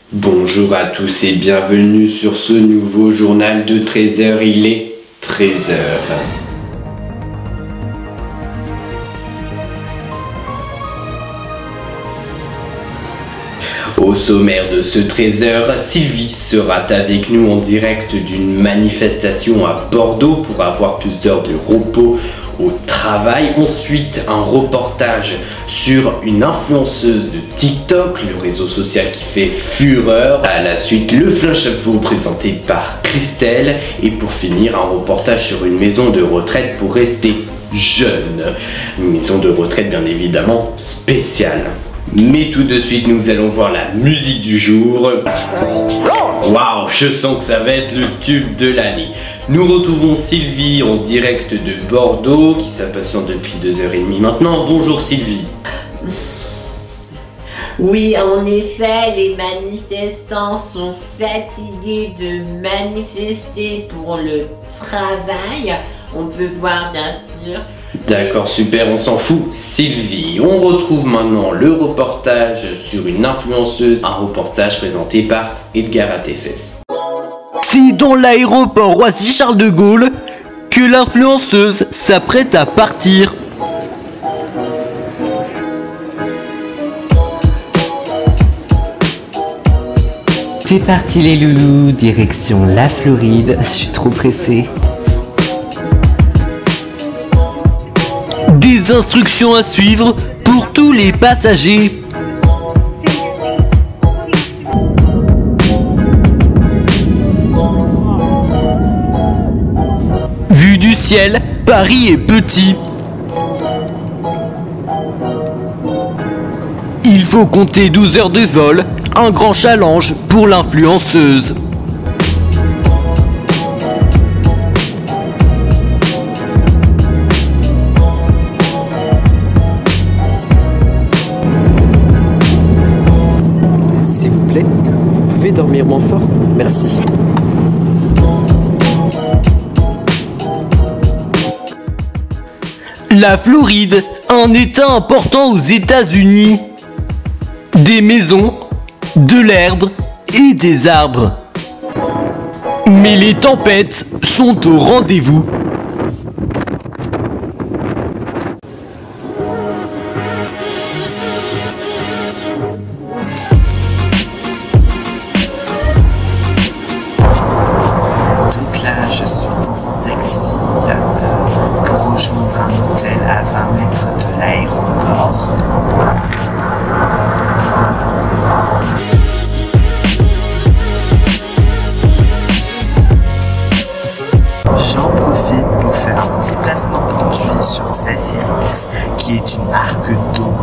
Bonjour à tous et bienvenue sur ce nouveau journal de 13h, il est 13h. Au sommaire de ce 13h, Sylvie sera avec nous en direct d'une manifestation à Bordeaux pour avoir plus d'heures de repos au travail. Ensuite, un reportage sur une influenceuse de TikTok, le réseau social qui fait fureur. À la suite, le Flash Info présenté par Christelle. Et pour finir, un reportage sur une maison de retraite pour rester jeune. Une maison de retraite bien évidemment spéciale. Mais tout de suite, nous allons voir la musique du jour. Waouh, je sens que ça va être le tube de l'année. Nous retrouvons Sylvie en direct de Bordeaux, qui s'impatiente depuis 2h30 maintenant. Bonjour Sylvie. Oui, en effet, les manifestants sont fatigués de manifester pour le travail. On peut voir bien sûr. D'accord, super, on s'en fout. Sylvie, on retrouve maintenant le reportage sur une influenceuse, un reportage présenté par Edgar Atefes. C'est dans l'aéroport Roissy-Charles de Gaulle que l'influenceuse s'apprête à partir. C'est parti les loulous, direction la Floride, je suis trop pressé. Des instructions à suivre pour tous les passagers. Vue du ciel, Paris est petit. Il faut compter 12 heures de vol, un grand challenge pour l'influenceuse. S'il vous plaît, vous pouvez dormir moins fort? Merci. La Floride, un état important aux États-Unis. Des maisons, de l'herbe et des arbres. Mais les tempêtes sont au rendez-vous. Donc là, je suis dans un taxi pour rejoindre un hôtel à 20 mètres de l'aéroport. J'en profite pour faire un petit placement produit sur Zafiris, qui est une marque d'eau.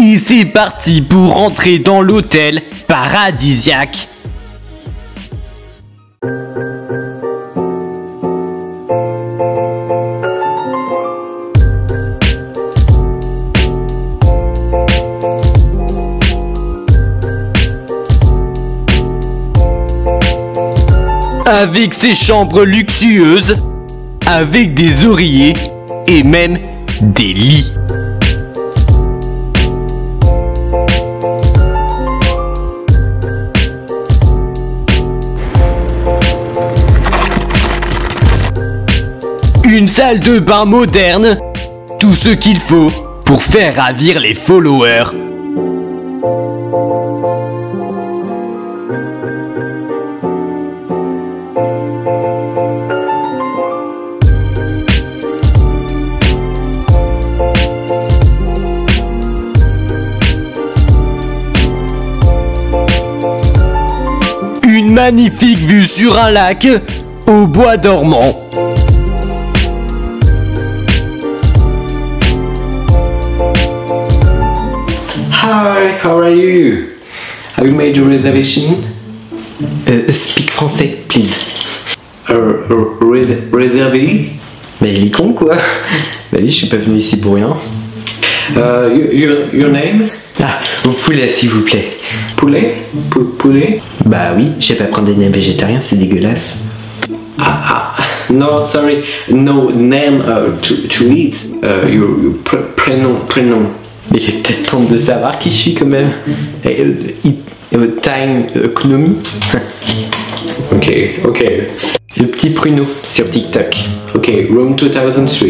Et c'est parti pour rentrer dans l'hôtel paradisiaque. Avec ses chambres luxueuses, avec des oreillers et même des lits. Une salle de bain moderne, tout ce qu'il faut pour faire ravir les followers. Une magnifique vue sur un lac au bois dormant. Hi, how are you? Have you made your reservation? Speak français, please. Réservé? Mais il est con quoi? Bah oui, je suis pas venu ici pour rien. Your name? Ah, au poulet s'il vous plaît. Poulet? Poulet? Bah oui, je sais pas prendre des nems végétariens, c'est dégueulasse. No, sorry, no name to eat. Your prénom. Mais il est peut-être temps de savoir qui je suis quand même. Time Economy. Ok. Le petit pruneau sur TikTok. Ok, Rome 2003.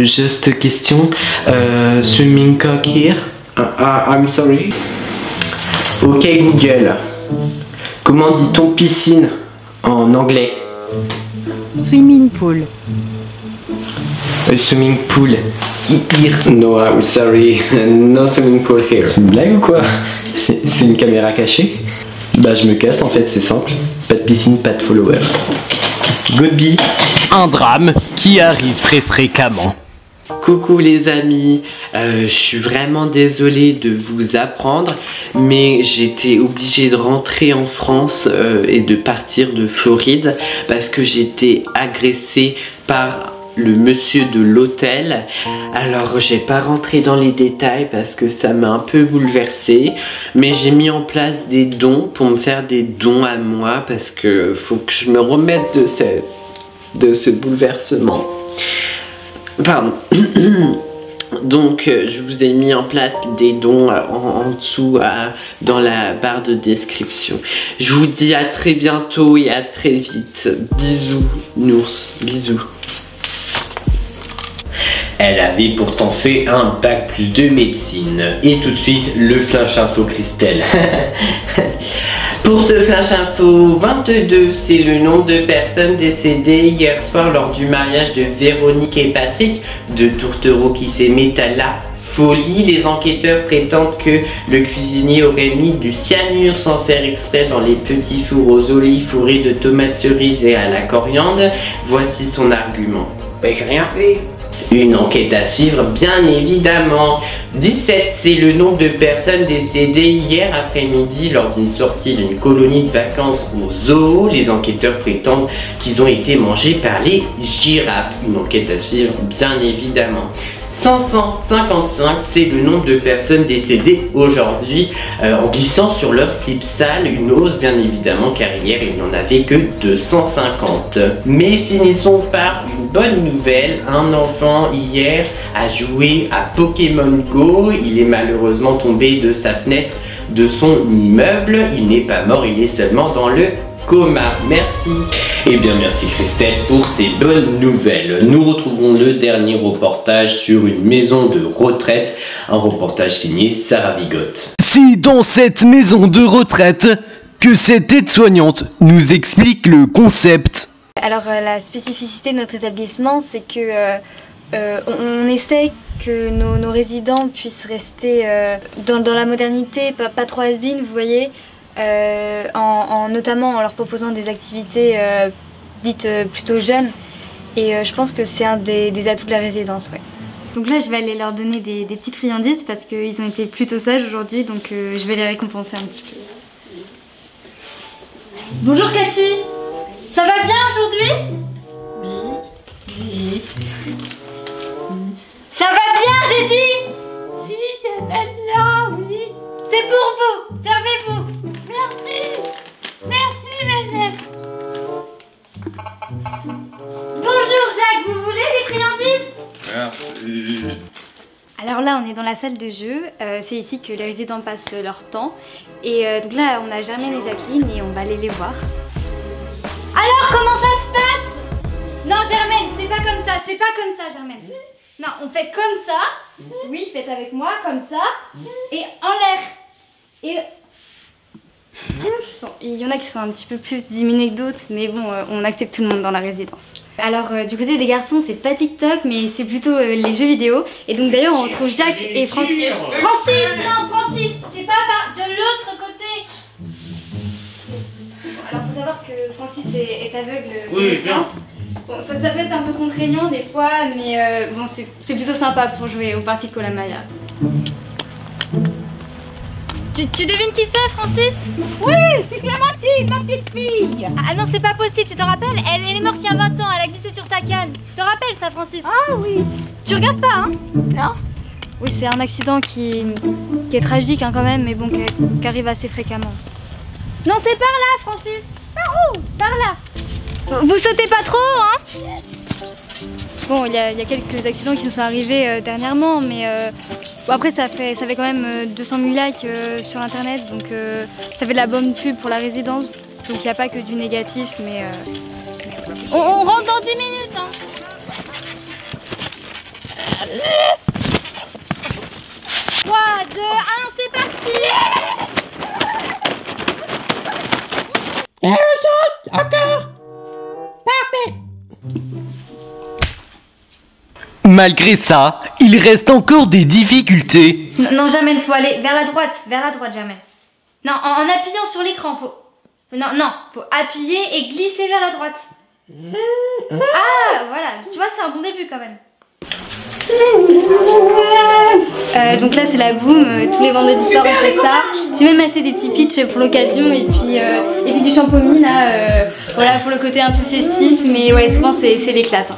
Juste question. Swimming cock here? I'm sorry. Ok Google. Comment dit-on piscine en anglais? Swimming pool. Swimming pool. Here. No, I'm sorry. No swimming pool here. C'est une blague ou quoi? C'est une caméra cachée? Bah je me casse en fait, c'est simple. Pas de piscine, pas de follower. Goodbye. Un drame qui arrive très fréquemment. Coucou les amis, je suis vraiment désolé de vous apprendre, mais j'étais obligée de rentrer en France et de partir de Floride parce que j'étais agressée par le monsieur de l'hôtel. Alors j'ai pas rentré dans les détails parce que ça m'a un peu bouleversée, mais j'ai mis en place des dons pour me faire des dons à moi parce que faut que je me remette de ce bouleversement. Pardon. Donc je vous ai mis en place des dons en dessous dans la barre de description. Je vous dis à très bientôt et à très vite. Bisous, Nours, bisous. Elle avait pourtant fait un bac plus de médecine. Et tout de suite, le flash info Christelle. Pour ce flash info, 22, c'est le nombre de personnes décédées hier soir lors du mariage de Véronique et Patrick, deux tourtereaux qui s'aimaient à la folie. Les enquêteurs prétendent que le cuisinier aurait mis du cyanure sans faire exprès dans les petits fours aux olives fourrés de tomates cerises et à la coriandre. Voici son argument. Ben, j'ai rien fait. Une enquête à suivre, bien évidemment. 17, c'est le nombre de personnes décédées hier après-midi lors d'une sortie d'une colonie de vacances au zoo. Les enquêteurs prétendent qu'ils ont été mangés par les girafes. Une enquête à suivre, bien évidemment. 555, c'est le nombre de personnes décédées aujourd'hui en glissant sur leur slip sale, une hausse bien évidemment car hier il n'y en avait que 250. Mais finissons par une bonne nouvelle, un enfant hier a joué à Pokémon Go, il est malheureusement tombé de sa fenêtre de son immeuble, il n'est pas mort, il est seulement dans le coma. Merci. Eh bien merci Christelle pour ces bonnes nouvelles. Nous retrouvons le dernier reportage sur une maison de retraite, un reportage signé Sarah Bigotte. C'est dans cette maison de retraite que cette aide-soignante nous explique le concept. Alors la spécificité de notre établissement, c'est que on essaie que nos résidents puissent rester dans la modernité, pas trop has-been, vous voyez. Notamment en leur proposant des activités dites plutôt jeunes, et je pense que c'est un des atouts de la résidence. Ouais. Donc là je vais aller leur donner des petites friandises parce qu'ils ont été plutôt sages aujourd'hui, donc je vais les récompenser un petit peu. Bonjour Cathy, ça va bien aujourd'hui? Oui. Ça va bien j'ai dit? Oui, ça va bien, oui. C'est pour vous, servez-vous. Merci madame. Bonjour Jacques, vous voulez des friandises? Merci. Alors là on est dans la salle de jeu, c'est ici que les résidents passent leur temps. Et donc là on a Germaine et Jacqueline et on va aller les voir. Alors comment ça se passe? Non Germaine, c'est pas comme ça, Germaine. Non, on fait comme ça. Oui, faites avec moi, comme ça. Et en l'air. Et... Bon, il y en a qui sont un petit peu plus diminués que d'autres, mais bon, on accepte tout le monde dans la résidence. Alors, du côté des garçons, c'est pas TikTok, mais c'est plutôt les jeux vidéo. Et donc d'ailleurs, on retrouve Jacques et Francis. Francis, c'est pas de l'autre côté. Alors, faut savoir que Francis est aveugle de naissance. Bon, ça peut être un peu contraignant des fois, mais bon, c'est plutôt sympa pour jouer aux parties de Kolamaya. Tu devines qui c'est, Francis? Oui, c'est Clémentine, ma petite fille. Ah non, c'est pas possible, tu te rappelles? Elle est morte il y a 20 ans, elle a glissé sur ta canne. Tu te rappelles ça, Francis? Ah oui. Tu regardes pas, hein? Non. Oui, c'est un accident qui est tragique hein, quand même, mais bon, qui arrive assez fréquemment. Non, c'est par là, Francis. Par où? Par là. Vous sautez pas trop, hein? Bon, il y a quelques accidents qui nous sont arrivés dernièrement, mais bon, après ça fait quand même 200 000 likes sur internet, donc ça fait de la bonne pub pour la résidence. Donc il n'y a pas que du négatif, mais on rentre dans 10 minutes hein. 3, 2, 1, c'est parti. Encore. Parfait. Malgré ça, il reste encore des difficultés. Non, jamais, il faut aller vers la droite, jamais. Non, en appuyant sur l'écran, faut... Non, faut appuyer et glisser vers la droite. Ah, voilà, tu vois, c'est un bon début quand même. Donc là, c'est la boum, tous les vendredis soirs on fait ça. J'ai même acheté des petits pitchs pour l'occasion et puis du champomis là, voilà, pour le côté un peu festif, mais ouais, souvent c'est l'éclate. Hein.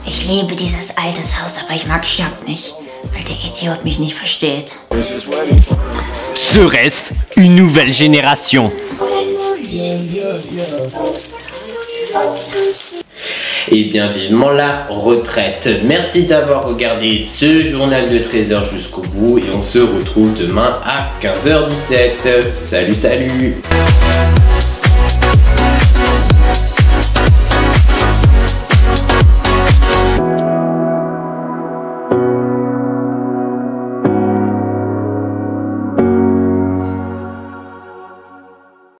Ich liebe dieses Altershaus, aber ich mag Jacques nicht, weil der Idiot mich nicht versteht. Serait-ce une nouvelle génération? Et bien vivement la retraite. Merci d'avoir regardé ce journal de Trésor jusqu'au bout et on se retrouve demain à 15h17. Salut, salut!